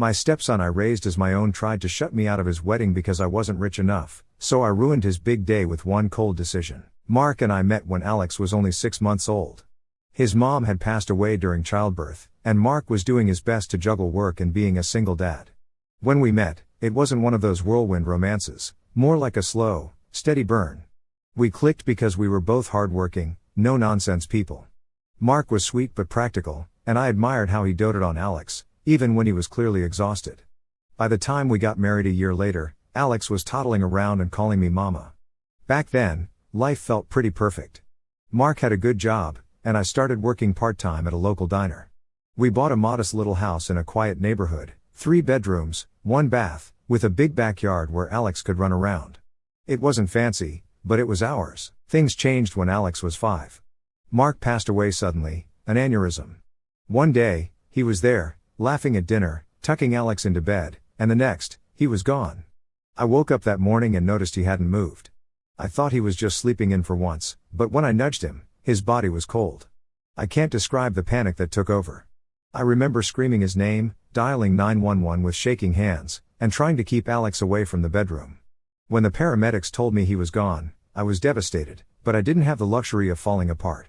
My stepson I raised as my own tried to shut me out of his wedding because I wasn't rich enough, so I ruined his big day with one cold decision. Mark and I met when Alex was only 6 months old. His mom had passed away during childbirth, and Mark was doing his best to juggle work and being a single dad. When we met, it wasn't one of those whirlwind romances, more like a slow, steady burn. We clicked because we were both hardworking, no-nonsense people. Mark was sweet but practical, and I admired how he doted on Alex, even when he was clearly exhausted. By the time we got married a year later, Alex was toddling around and calling me mama. Back then, life felt pretty perfect. Mark had a good job, and I started working part-time at a local diner. We bought a modest little house in a quiet neighborhood, 3 bedrooms, 1 bath, with a big backyard where Alex could run around. It wasn't fancy, but it was ours. Things changed when Alex was 5. Mark passed away suddenly, an aneurysm. One day, he was there, laughing at dinner, tucking Alex into bed, and the next, he was gone. I woke up that morning and noticed he hadn't moved. I thought he was just sleeping in for once, but when I nudged him, his body was cold. I can't describe the panic that took over. I remember screaming his name, dialing 911 with shaking hands, and trying to keep Alex away from the bedroom. When the paramedics told me he was gone, I was devastated, but I didn't have the luxury of falling apart.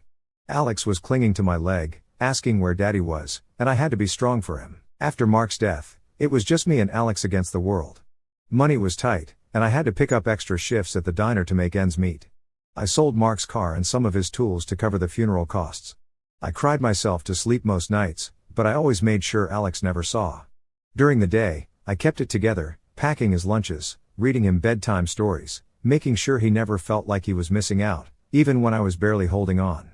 Alex was clinging to my leg, asking where Daddy was, and I had to be strong for him. After Mark's death, it was just me and Alex against the world. Money was tight, and I had to pick up extra shifts at the diner to make ends meet. I sold Mark's car and some of his tools to cover the funeral costs. I cried myself to sleep most nights, but I always made sure Alex never saw. During the day, I kept it together, packing his lunches, reading him bedtime stories, making sure he never felt like he was missing out, even when I was barely holding on.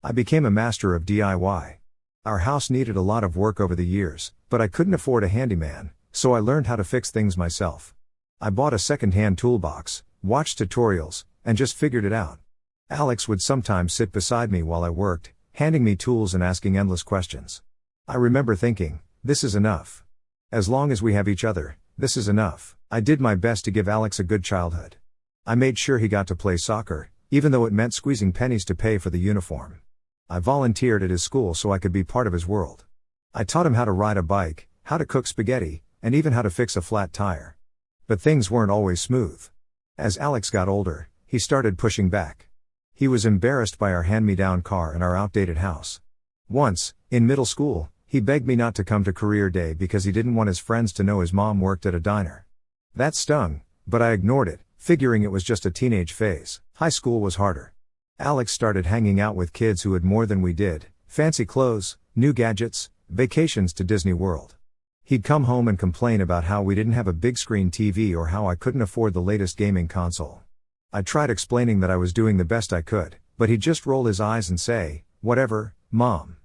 I became a master of DIY. Our house needed a lot of work over the years, but I couldn't afford a handyman, so I learned how to fix things myself. I bought a second-hand toolbox, watched tutorials, and just figured it out. Alex would sometimes sit beside me while I worked, handing me tools and asking endless questions. I remember thinking, this is enough. As long as we have each other, this is enough. I did my best to give Alex a good childhood. I made sure he got to play soccer, even though it meant squeezing pennies to pay for the uniform. I volunteered at his school so I could be part of his world. I taught him how to ride a bike, how to cook spaghetti, and even how to fix a flat tire. But things weren't always smooth. As Alex got older, he started pushing back. He was embarrassed by our hand-me-down car and our outdated house. Once, in middle school, he begged me not to come to career day because he didn't want his friends to know his mom worked at a diner. That stung, but I ignored it, figuring it was just a teenage phase. High school was harder. Alex started hanging out with kids who had more than we did, fancy clothes, new gadgets, vacations to Disney World. He'd come home and complain about how we didn't have a big screen TV or how I couldn't afford the latest gaming console. I tried explaining that I was doing the best I could, but he'd just roll his eyes and say, "Whatever, Mom."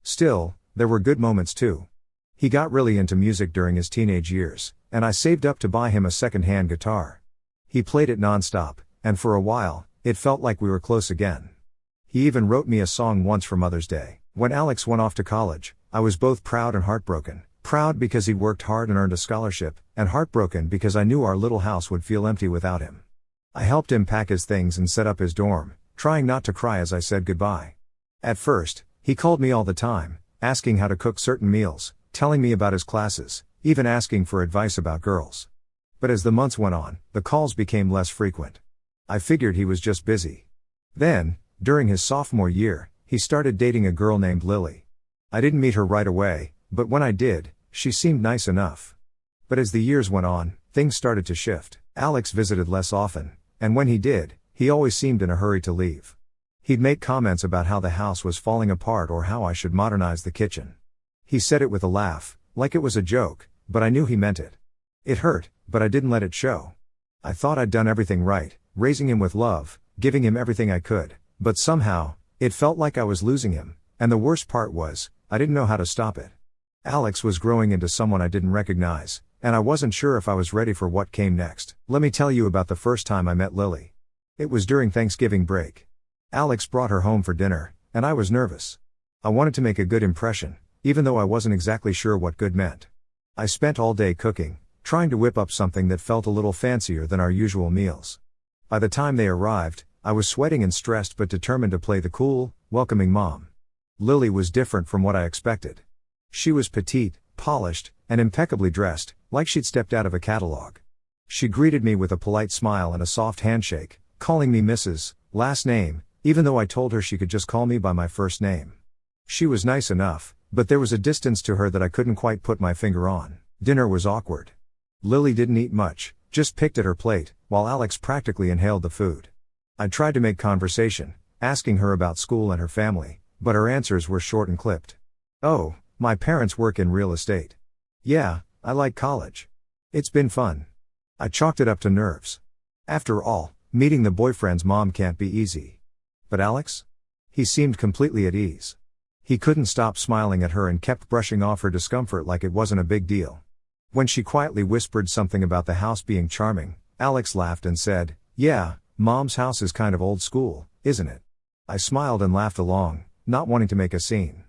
Still, there were good moments too. He got really into music during his teenage years, and I saved up to buy him a second-hand guitar. He played it non-stop, and for a while, it felt like we were close again. He even wrote me a song once for Mother's Day. When Alex went off to college, I was both proud and heartbroken. Proud because he'd worked hard and earned a scholarship, and heartbroken because I knew our little house would feel empty without him. I helped him pack his things and set up his dorm, trying not to cry as I said goodbye. At first, he called me all the time, asking how to cook certain meals, telling me about his classes, even asking for advice about girls. But as the months went on, the calls became less frequent. I figured he was just busy. Then, during his sophomore year, he started dating a girl named Lily. I didn't meet her right away, but when I did, she seemed nice enough. But as the years went on, things started to shift. Alex visited less often, and when he did, he always seemed in a hurry to leave. He'd make comments about how the house was falling apart or how I should modernize the kitchen. He said it with a laugh, like it was a joke, but I knew he meant it. It hurt, but I didn't let it show. I thought I'd done everything right, raising him with love, giving him everything I could, but somehow, it felt like I was losing him, and the worst part was, I didn't know how to stop it. Alex was growing into someone I didn't recognize, and I wasn't sure if I was ready for what came next. Let me tell you about the first time I met Lily. It was during Thanksgiving break. Alex brought her home for dinner, and I was nervous. I wanted to make a good impression, even though I wasn't exactly sure what good meant. I spent all day cooking, trying to whip up something that felt a little fancier than our usual meals. By the time they arrived, I was sweating and stressed but determined to play the cool, welcoming mom. Lily was different from what I expected. She was petite, polished, and impeccably dressed, like she'd stepped out of a catalog. She greeted me with a polite smile and a soft handshake, calling me Mrs. last name, even though I told her she could just call me by my first name. She was nice enough, but there was a distance to her that I couldn't quite put my finger on. Dinner was awkward. Lily didn't eat much, just picked at her plate, while Alex practically inhaled the food. I tried to make conversation, asking her about school and her family, but her answers were short and clipped. "Oh, my parents work in real estate. Yeah, I like college. It's been fun." I chalked it up to nerves. After all, meeting the boyfriend's mom can't be easy. But Alex? He seemed completely at ease. He couldn't stop smiling at her and kept brushing off her discomfort like it wasn't a big deal. When she quietly whispered something about the house being charming, Alex laughed and said, "Yeah, Mom's house is kind of old school, isn't it?" I smiled and laughed along, not wanting to make a scene.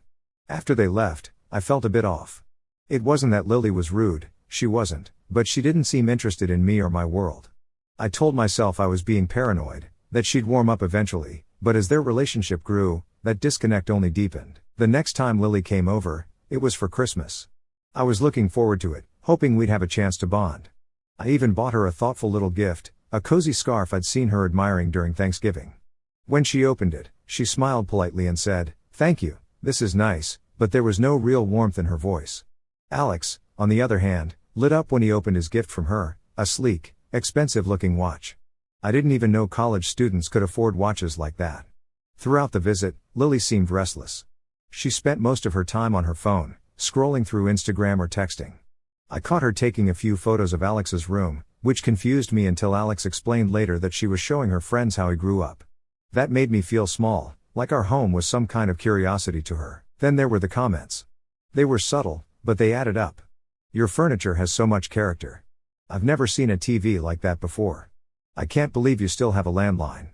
After they left, I felt a bit off. It wasn't that Lily was rude, she wasn't, but she didn't seem interested in me or my world. I told myself I was being paranoid, that she'd warm up eventually, but as their relationship grew, that disconnect only deepened. The next time Lily came over, it was for Christmas. I was looking forward to it, hoping we'd have a chance to bond. I even bought her a thoughtful little gift, a cozy scarf I'd seen her admiring during Thanksgiving. When she opened it, she smiled politely and said, "Thank you, this is nice," but there was no real warmth in her voice. Alex, on the other hand, lit up when he opened his gift from her, a sleek, expensive-looking watch. I didn't even know college students could afford watches like that. Throughout the visit, Lily seemed restless. She spent most of her time on her phone, scrolling through Instagram or texting. I caught her taking a few photos of Alex's room, which confused me until Alex explained later that she was showing her friends how he grew up. That made me feel small, like our home was some kind of curiosity to her. Then there were the comments. They were subtle, but they added up. "Your furniture has so much character. I've never seen a TV like that before. I can't believe you still have a landline."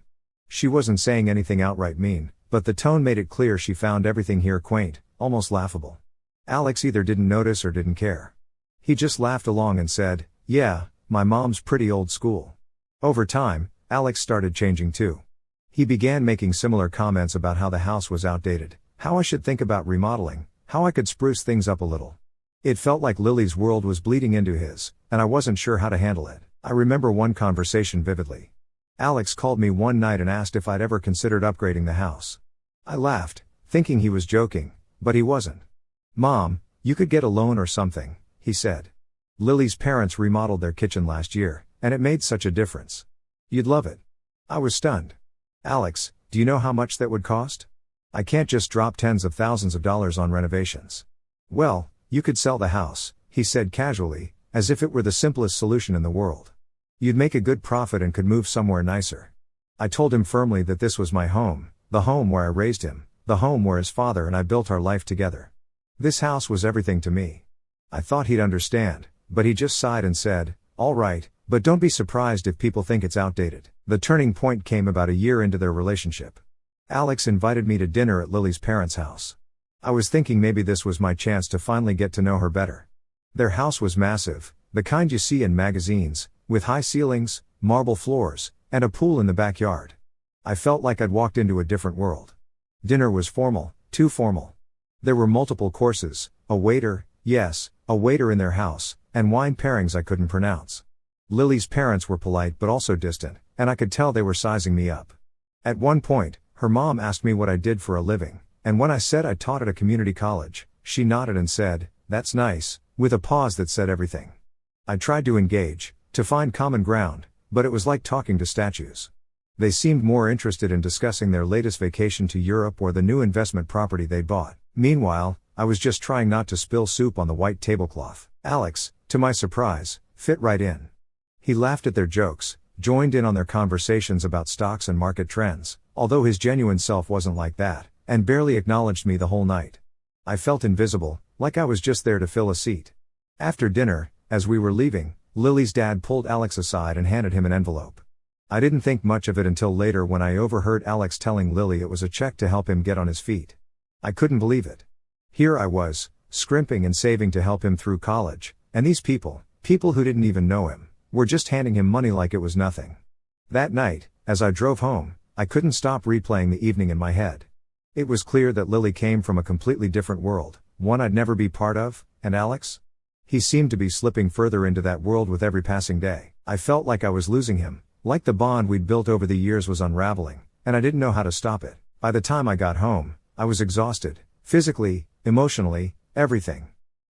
She wasn't saying anything outright mean, but the tone made it clear she found everything here quaint, almost laughable. Alex either didn't notice or didn't care. He just laughed along and said, "Yeah, my mom's pretty old school." Over time, Alex started changing too. He began making similar comments about how the house was outdated, how I should think about remodeling, how I could spruce things up a little. It felt like Lily's world was bleeding into his, and I wasn't sure how to handle it. I remember one conversation vividly. Alex called me one night and asked if I'd ever considered upgrading the house. I laughed, thinking he was joking, but he wasn't. "Mom, you could get a loan or something," he said. "Lily's parents remodeled their kitchen last year, and it made such a difference. You'd love it." I was stunned. "Alex, do you know how much that would cost? I can't just drop tens of thousands of dollars on renovations." "Well, you could sell the house," he said casually, as if it were the simplest solution in the world. "You'd make a good profit and could move somewhere nicer." I told him firmly that this was my home, the home where I raised him, the home where his father and I built our life together. This house was everything to me. I thought he'd understand, but he just sighed and said, "All right, but don't be surprised if people think it's outdated." The turning point came about a year into their relationship. Alex invited me to dinner at Lily's parents' house. I was thinking maybe this was my chance to finally get to know her better. Their house was massive, the kind you see in magazines, with high ceilings, marble floors, and a pool in the backyard. I felt like I'd walked into a different world. Dinner was formal, too formal. There were multiple courses, a waiter in their house, and wine pairings I couldn't pronounce. Lily's parents were polite but also distant, and I could tell they were sizing me up. At one point, her mom asked me what I did for a living, and when I said I taught at a community college, she nodded and said, "That's nice," with a pause that said everything. I tried to engage, to find common ground, but it was like talking to statues. They seemed more interested in discussing their latest vacation to Europe or the new investment property they'd bought. Meanwhile, I was just trying not to spill soup on the white tablecloth. Alex, to my surprise, fit right in. He laughed at their jokes, joined in on their conversations about stocks and market trends, although his genuine self wasn't like that, and barely acknowledged me the whole night. I felt invisible, like I was just there to fill a seat. After dinner, as we were leaving, Lily's dad pulled Alex aside and handed him an envelope. I didn't think much of it until later when I overheard Alex telling Lily it was a check to help him get on his feet. I couldn't believe it. Here I was, scrimping and saving to help him through college, and these people who didn't even know him, were just handing him money like it was nothing. That night, as I drove home, I couldn't stop replaying the evening in my head. It was clear that Lily came from a completely different world, one I'd never be part of, and Alex? He seemed to be slipping further into that world with every passing day. I felt like I was losing him, like the bond we'd built over the years was unraveling, and I didn't know how to stop it. By the time I got home, I was exhausted, physically, emotionally, everything.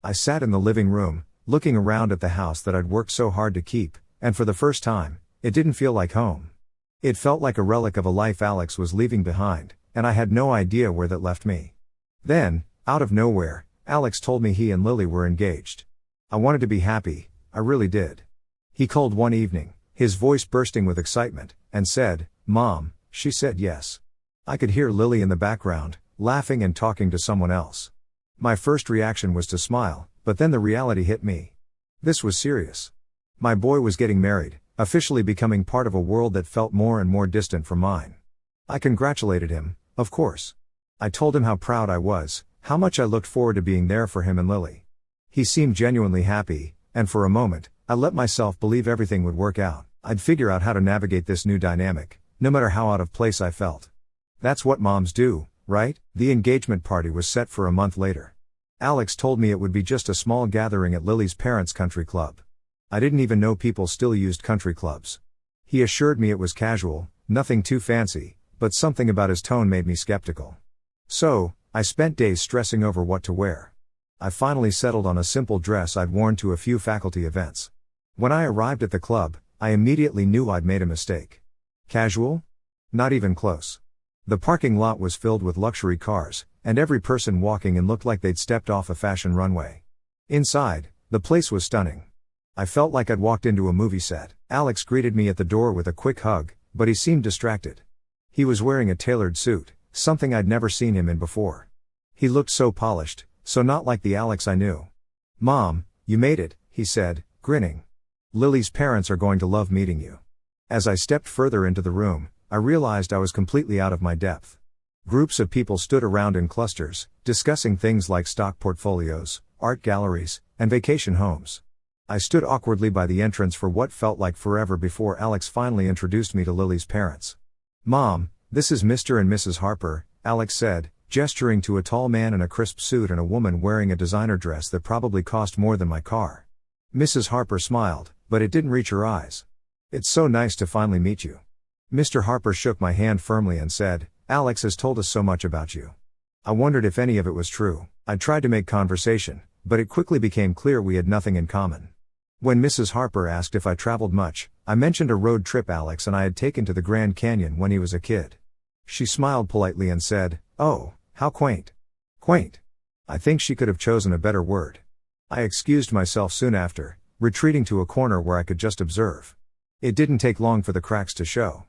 I sat in the living room, looking around at the house that I'd worked so hard to keep, and for the first time, it didn't feel like home. It felt like a relic of a life Alex was leaving behind, and I had no idea where that left me. Then, out of nowhere, Alex told me he and Lily were engaged. I wanted to be happy, I really did. He called one evening, his voice bursting with excitement, and said, "Mom," she said yes. I could hear Lily in the background, laughing and talking to someone else. My first reaction was to smile, but then the reality hit me. This was serious. My boy was getting married, officially becoming part of a world that felt more and more distant from mine. I congratulated him, of course. I told him how proud I was, how much I looked forward to being there for him and Lily. He seemed genuinely happy, and for a moment, I let myself believe everything would work out. I'd figure out how to navigate this new dynamic, no matter how out of place I felt. That's what moms do, right? The engagement party was set for a month later. Alex told me it would be just a small gathering at Lily's parents' country club. I didn't even know people still used country clubs. He assured me it was casual, nothing too fancy, but something about his tone made me skeptical. So, I spent days stressing over what to wear. I finally settled on a simple dress I'd worn to a few faculty events. When I arrived at the club, I immediately knew I'd made a mistake. Casual? Not even close. The parking lot was filled with luxury cars, and every person walking in looked like they'd stepped off a fashion runway. Inside, the place was stunning. I felt like I'd walked into a movie set. Alex greeted me at the door with a quick hug, but he seemed distracted. He was wearing a tailored suit, something I'd never seen him in before. He looked so polished, so not like the Alex I knew. "Mom, you made it," he said, grinning. "Lily's parents are going to love meeting you." As I stepped further into the room, I realized I was completely out of my depth. Groups of people stood around in clusters, discussing things like stock portfolios, art galleries, and vacation homes. I stood awkwardly by the entrance for what felt like forever before Alex finally introduced me to Lily's parents. "Mom, this is Mr. and Mrs. Harper," Alex said, gesturing to a tall man in a crisp suit and a woman wearing a designer dress that probably cost more than my car. Mrs. Harper smiled, but it didn't reach her eyes. "It's so nice to finally meet you." Mr. Harper shook my hand firmly and said, "Alex has told us so much about you." I wondered if any of it was true. I tried to make conversation, but it quickly became clear we had nothing in common. When Mrs. Harper asked if I traveled much, I mentioned a road trip Alex and I had taken to the Grand Canyon when he was a kid. She smiled politely and said, "Oh, how quaint." Quaint. I think she could have chosen a better word. I excused myself soon after, retreating to a corner where I could just observe. It didn't take long for the cracks to show.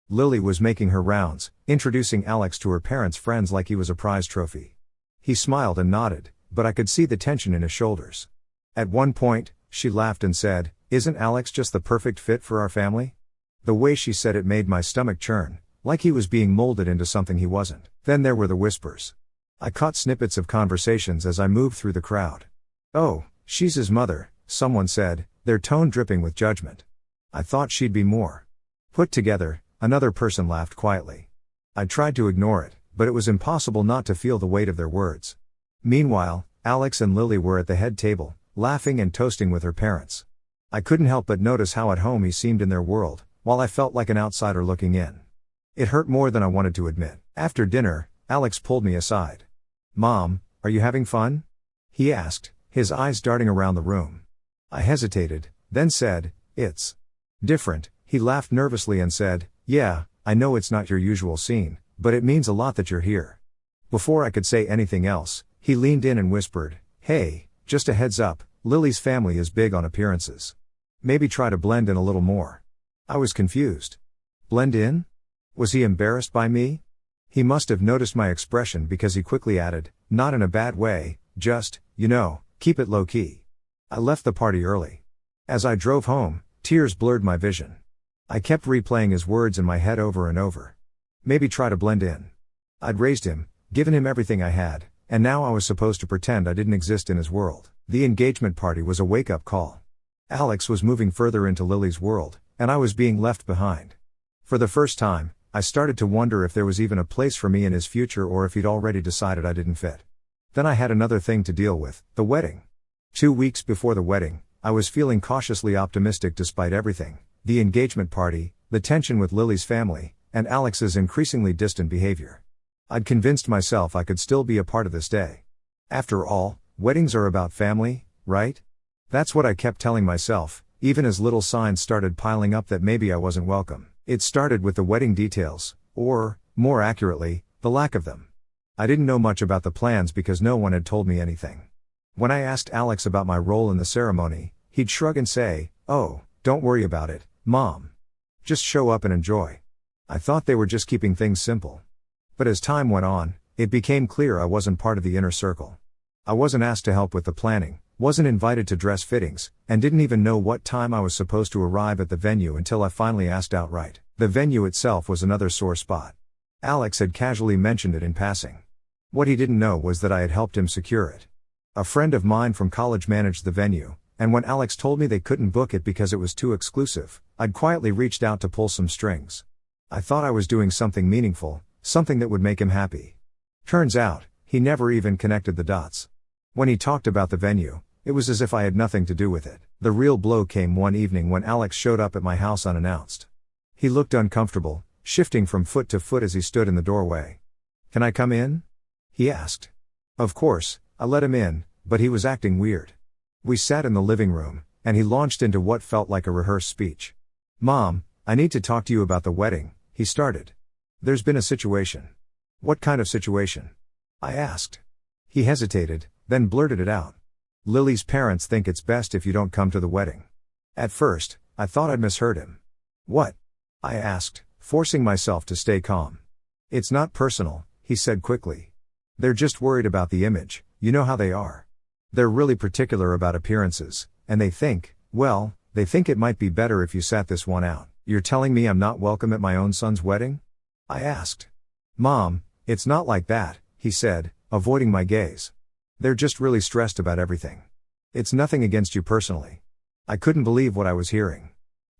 Lily was making her rounds, introducing Alex to her parents' friends like he was a prize trophy. He smiled and nodded, but I could see the tension in his shoulders. At one point, she laughed and said, "Isn't Alex just the perfect fit for our family?" The way she said it made my stomach churn, like he was being molded into something he wasn't. Then there were the whispers. I caught snippets of conversations as I moved through the crowd. "Oh, she's his mother," someone said, their tone dripping with judgment. "I thought she'd be more put together," another person laughed quietly. I tried to ignore it, but it was impossible not to feel the weight of their words. Meanwhile, Alex and Lily were at the head table, laughing and toasting with her parents. I couldn't help but notice how at home he seemed in their world, while I felt like an outsider looking in. It hurt more than I wanted to admit. After dinner, Alex pulled me aside. "Mom, are you having fun?" he asked, his eyes darting around the room. I hesitated, then said, "It's different." He laughed nervously and said, "Yeah, I know it's not your usual scene, but it means a lot that you're here." Before I could say anything else, he leaned in and whispered, "Hey, just a heads up, Lily's family is big on appearances. Maybe try to blend in a little more." I was confused. Blend in? Was he embarrassed by me? He must have noticed my expression because he quickly added, "Not in a bad way, just, keep it low-key." I left the party early. As I drove home, tears blurred my vision. I kept replaying his words in my head over and over. Maybe try to blend in. I'd raised him, given him everything I had, and now I was supposed to pretend I didn't exist in his world. The engagement party was a wake-up call. Alex was moving further into Lily's world, and I was being left behind. For the first time, I started to wonder if there was even a place for me in his future or if he'd already decided I didn't fit. Then I had another thing to deal with, the wedding. 2 weeks before the wedding, I was feeling cautiously optimistic despite everything: the engagement party, the tension with Lily's family, and Alex's increasingly distant behavior. I'd convinced myself I could still be a part of this day. After all, weddings are about family, right? That's what I kept telling myself, even as little signs started piling up that maybe I wasn't welcome. It started with the wedding details, or, more accurately, the lack of them. I didn't know much about the plans because no one had told me anything. When I asked Alex about my role in the ceremony, he'd shrug and say, "Oh, don't worry about it, Mom. Just show up and enjoy." I thought they were just keeping things simple. But as time went on, it became clear I wasn't part of the inner circle. I wasn't asked to help with the planning, wasn't invited to dress fittings, and didn't even know what time I was supposed to arrive at the venue until I finally asked outright. The venue itself was another sore spot. Alex had casually mentioned it in passing. What he didn't know was that I had helped him secure it. A friend of mine from college managed the venue, and when Alex told me they couldn't book it because it was too exclusive, I'd quietly reached out to pull some strings. I thought I was doing something meaningful, something that would make him happy. Turns out, he never even connected the dots. When he talked about the venue, it was as if I had nothing to do with it. The real blow came one evening when Alex showed up at my house unannounced. He looked uncomfortable, shifting from foot to foot as he stood in the doorway. "Can I come in?" he asked. Of course, I let him in, but he was acting weird. We sat in the living room, and he launched into what felt like a rehearsed speech. "Mom, I need to talk to you about the wedding," he started. "There's been a situation." "What kind of situation?" I asked. He hesitated, then blurted it out. "Lily's parents think it's best if you don't come to the wedding." At first, I thought I'd misheard him. "What?" I asked, forcing myself to stay calm. "It's not personal," he said quickly. "They're just worried about the image, you know how they are. They're really particular about appearances, and they think it might be better if you sat this one out." "You're telling me I'm not welcome at my own son's wedding?" I asked. "Mom, it's not like that," he said, avoiding my gaze. "They're just really stressed about everything. It's nothing against you personally." I couldn't believe what I was hearing.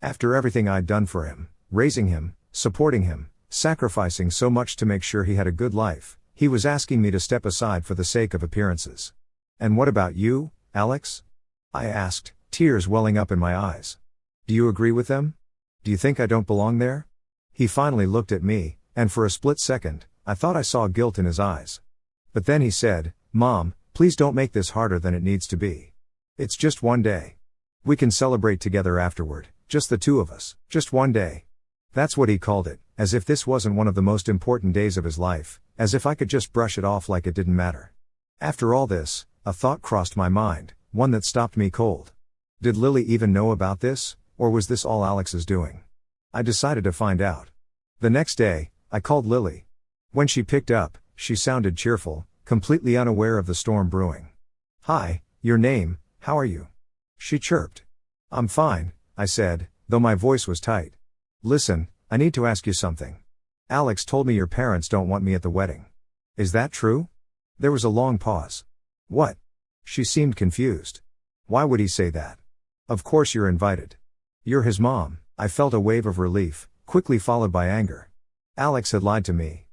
After everything I'd done for him, raising him, supporting him, sacrificing so much to make sure he had a good life, he was asking me to step aside for the sake of appearances. "And what about you, Alex?" I asked, tears welling up in my eyes. "Do you agree with them? Do you think I don't belong there?" He finally looked at me, and for a split second, I thought I saw guilt in his eyes. But then he said, "Mom, please don't make this harder than it needs to be. It's just one day. We can celebrate together afterward, just the two of us, just one day." That's what he called it, as if this wasn't one of the most important days of his life, as if I could just brush it off like it didn't matter. After all this, a thought crossed my mind, one that stopped me cold. Did Lily even know about this, or was this all Alex's doing? I decided to find out. The next day, I called Lily. When she picked up, she sounded cheerful, completely unaware of the storm brewing. "Hi, your name, how are you?" she chirped. "I'm fine," I said, though my voice was tight. "Listen, I need to ask you something. Alex told me your parents don't want me at the wedding. Is that true?" There was a long pause. "What?" She seemed confused. "Why would he say that? Of course you're invited. You're his mom." I felt a wave of relief, quickly followed by anger. Alex had lied to me.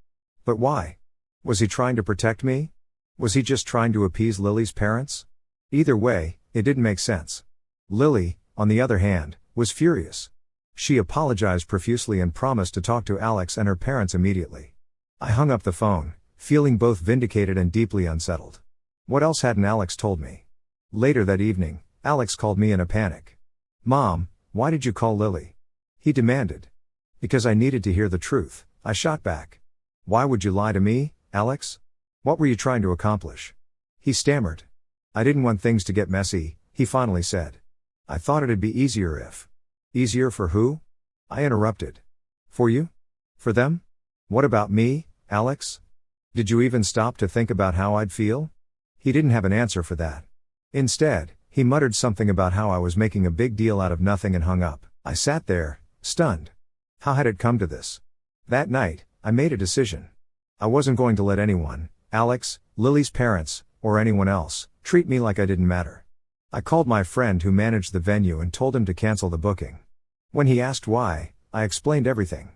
But why? Was he trying to protect me? Was he just trying to appease Lily's parents? Either way, it didn't make sense. Lily, on the other hand, was furious. She apologized profusely and promised to talk to Alex and her parents immediately. I hung up the phone, feeling both vindicated and deeply unsettled. What else hadn't Alex told me? Later that evening, Alex called me in a panic. "Mom, why did you call Lily?" he demanded. "Because I needed to hear the truth," I shot back. "Why would you lie to me, Alex? What were you trying to accomplish?" He stammered. "I didn't want things to get messy," he finally said. "I thought it'd be easier if..." "Easier for who?" I interrupted. "For you? For them? What about me, Alex? Did you even stop to think about how I'd feel?" He didn't have an answer for that. Instead, he muttered something about how I was making a big deal out of nothing and hung up. I sat there, stunned. How had it come to this? That night, I made a decision. I wasn't going to let anyone, Alex, Lily's parents, or anyone else, treat me like I didn't matter. I called my friend who managed the venue and told him to cancel the booking. When he asked why, I explained everything.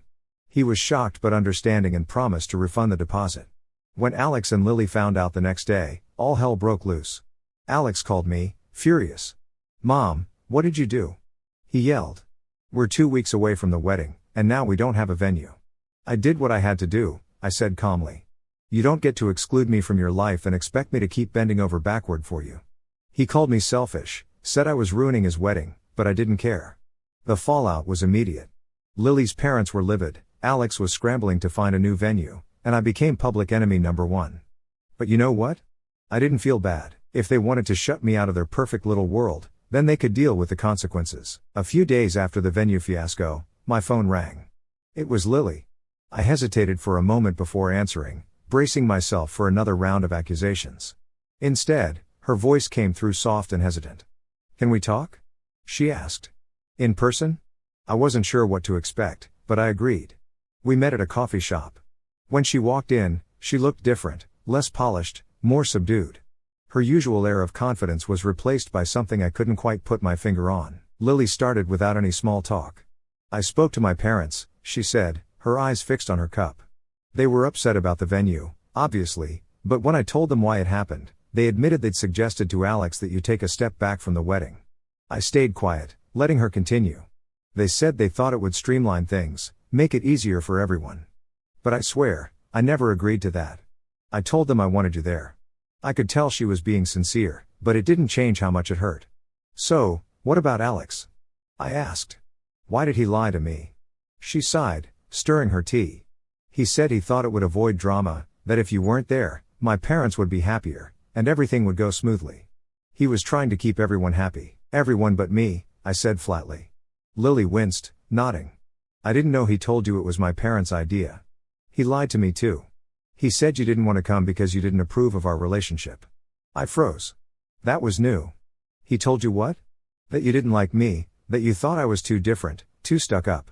He was shocked but understanding and promised to refund the deposit. When Alex and Lily found out the next day, all hell broke loose. Alex called me, furious. "Mom, what did you do?" he yelled. "We're 2 weeks away from the wedding, and now we don't have a venue." "I did what I had to do," I said calmly. "You don't get to exclude me from your life and expect me to keep bending over backward for you." He called me selfish, said I was ruining his wedding, but I didn't care. The fallout was immediate. Lily's parents were livid, Alex was scrambling to find a new venue, and I became public enemy number one. But you know what? I didn't feel bad. If they wanted to shut me out of their perfect little world, then they could deal with the consequences. A few days after the venue fiasco, my phone rang. It was Lily. I hesitated for a moment before answering, bracing myself for another round of accusations. Instead, her voice came through soft and hesitant. "Can we talk?" she asked. "In person?" I wasn't sure what to expect, but I agreed. We met at a coffee shop. When she walked in, she looked different, less polished, more subdued. Her usual air of confidence was replaced by something I couldn't quite put my finger on. Lily started without any small talk. "I spoke to my parents," she said, her eyes fixed on her cup. "They were upset about the venue, obviously, but when I told them why it happened, they admitted they'd suggested to Alex that you take a step back from the wedding." I stayed quiet, letting her continue. "They said they thought it would streamline things, make it easier for everyone. But I swear, I never agreed to that. I told them I wanted you there." I could tell she was being sincere, but it didn't change how much it hurt. "So, what about Alex?" I asked. "Why did he lie to me?" She sighed, stirring her tea. "He said he thought it would avoid drama, that if you weren't there, my parents would be happier, and everything would go smoothly. He was trying to keep everyone happy." "Everyone but me," I said flatly. Lily winced, nodding. "I didn't know he told you it was my parents' idea." "He lied to me too. He said you didn't want to come because you didn't approve of our relationship." I froze. That was new. "He told you what?" "That you didn't like me, that you thought I was too different, too stuck up."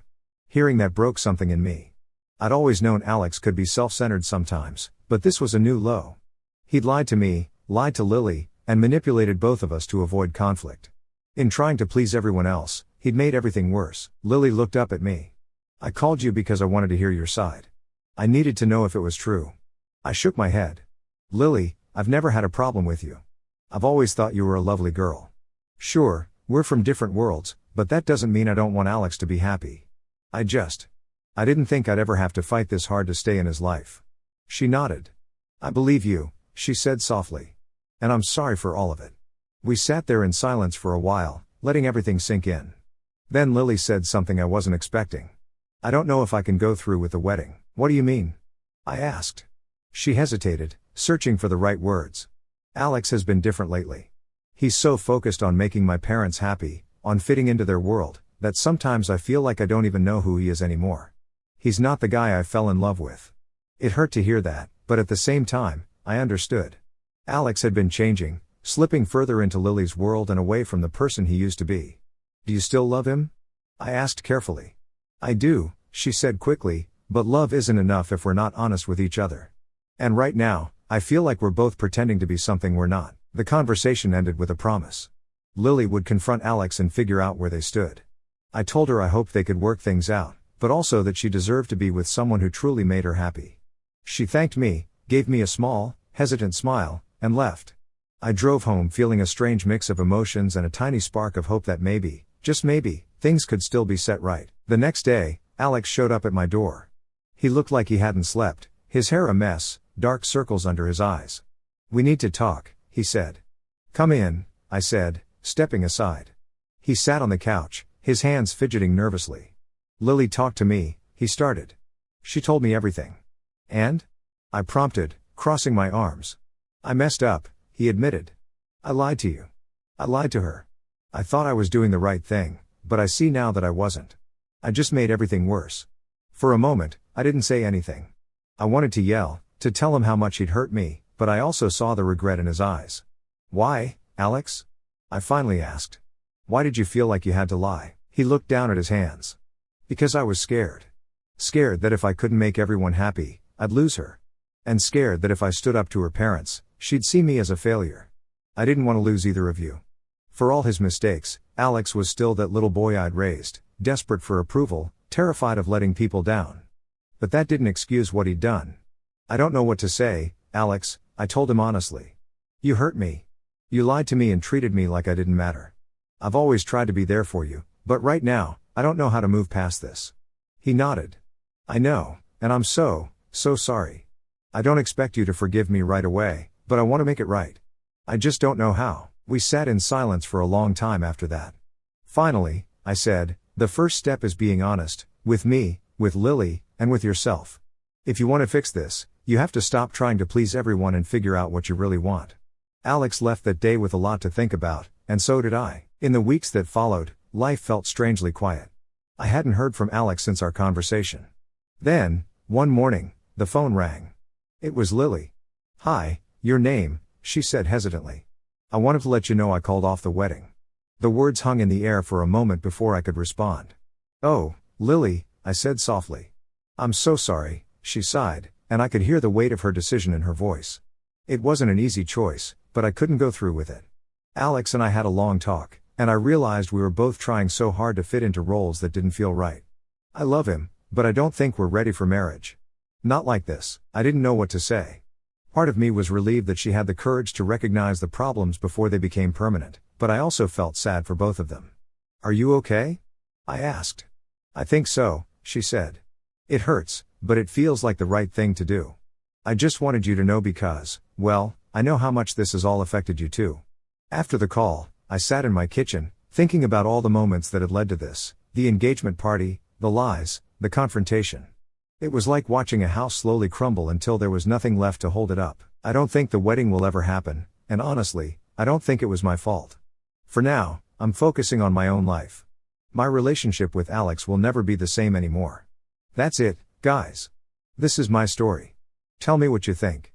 Hearing that broke something in me. I'd always known Alex could be self-centered sometimes, but this was a new low. He'd lied to me, lied to Lily, and manipulated both of us to avoid conflict. In trying to please everyone else, he'd made everything worse. Lily looked up at me. "I called you because I wanted to hear your side. I needed to know if it was true." I shook my head. "Lily, I've never had a problem with you. I've always thought you were a lovely girl. Sure, we're from different worlds, but that doesn't mean I don't want Alex to be happy. I didn't think I'd ever have to fight this hard to stay in his life." She nodded. "I believe you," she said softly. "And I'm sorry for all of it." We sat there in silence for a while, letting everything sink in. Then Lily said something I wasn't expecting. "I don't know if I can go through with the wedding." "What do you mean?" I asked. She hesitated, searching for the right words. "Alex has been different lately. He's so focused on making my parents happy, on fitting into their world, that sometimes I feel like I don't even know who he is anymore. He's not the guy I fell in love with." It hurt to hear that, but at the same time, I understood. Alex had been changing, slipping further into Lily's world and away from the person he used to be. "Do you still love him?" I asked carefully. "I do," she said quickly, "but love isn't enough if we're not honest with each other. And right now, I feel like we're both pretending to be something we're not." The conversation ended with a promise. Lily would confront Alex and figure out where they stood. I told her I hoped they could work things out, but also that she deserved to be with someone who truly made her happy. She thanked me, gave me a small, hesitant smile, and left. I drove home feeling a strange mix of emotions and a tiny spark of hope that maybe, just maybe, things could still be set right. The next day, Alex showed up at my door. He looked like he hadn't slept, his hair a mess, dark circles under his eyes. "We need to talk," he said. "Come in," I said, stepping aside. He sat on the couch, his hands fidgeting nervously. "Lily talked to me," he started. "She told me everything." "And?" I prompted, crossing my arms. "I messed up," he admitted. "I lied to you. I lied to her. I thought I was doing the right thing, but I see now that I wasn't. I just made everything worse." For a moment, I didn't say anything. I wanted to yell, to tell him how much he'd hurt me, but I also saw the regret in his eyes. "Why, Alex?" I finally asked. "Why did you feel like you had to lie?" He looked down at his hands. "Because I was scared. Scared that if I couldn't make everyone happy, I'd lose her. And scared that if I stood up to her parents, she'd see me as a failure. I didn't want to lose either of you." For all his mistakes, Alex was still that little boy I'd raised, desperate for approval, terrified of letting people down. But that didn't excuse what he'd done. "I don't know what to say, Alex," I told him honestly. "You hurt me. You lied to me and treated me like I didn't matter. I've always tried to be there for you, but right now, I don't know how to move past this. He nodded. I know, and I'm so sorry. I don't expect you to forgive me right away, but I want to make it right. I just don't know how. We sat in silence for a long time after that. Finally, I said, the first step is being honest, with me, with Lily, and with yourself. If you want to fix this, you have to stop trying to please everyone and figure out what you really want. Alex left that day with a lot to think about, and so did I. In the weeks that followed, life felt strangely quiet. I hadn't heard from Alex since our conversation. Then, one morning, the phone rang. It was Lily. Hi, your name, she said hesitantly. I wanted to let you know I called off the wedding. The words hung in the air for a moment before I could respond. Oh, Lily, I said softly. I'm so sorry, she sighed, and I could hear the weight of her decision in her voice. It wasn't an easy choice, but I couldn't go through with it. Alex and I had a long talk, and I realized we were both trying so hard to fit into roles that didn't feel right. I love him, but I don't think we're ready for marriage. Not like this. I didn't know what to say. Part of me was relieved that she had the courage to recognize the problems before they became permanent, but I also felt sad for both of them. Are you okay? I asked. I think so, she said. It hurts, but it feels like the right thing to do. I just wanted you to know because, well, I know how much this has all affected you too. After the call, I sat in my kitchen, thinking about all the moments that had led to this, the engagement party, the lies, the confrontation. It was like watching a house slowly crumble until there was nothing left to hold it up. I don't think the wedding will ever happen, and honestly, I don't think it was my fault. For now, I'm focusing on my own life. My relationship with Alex will never be the same anymore. That's it, guys. This is my story. Tell me what you think.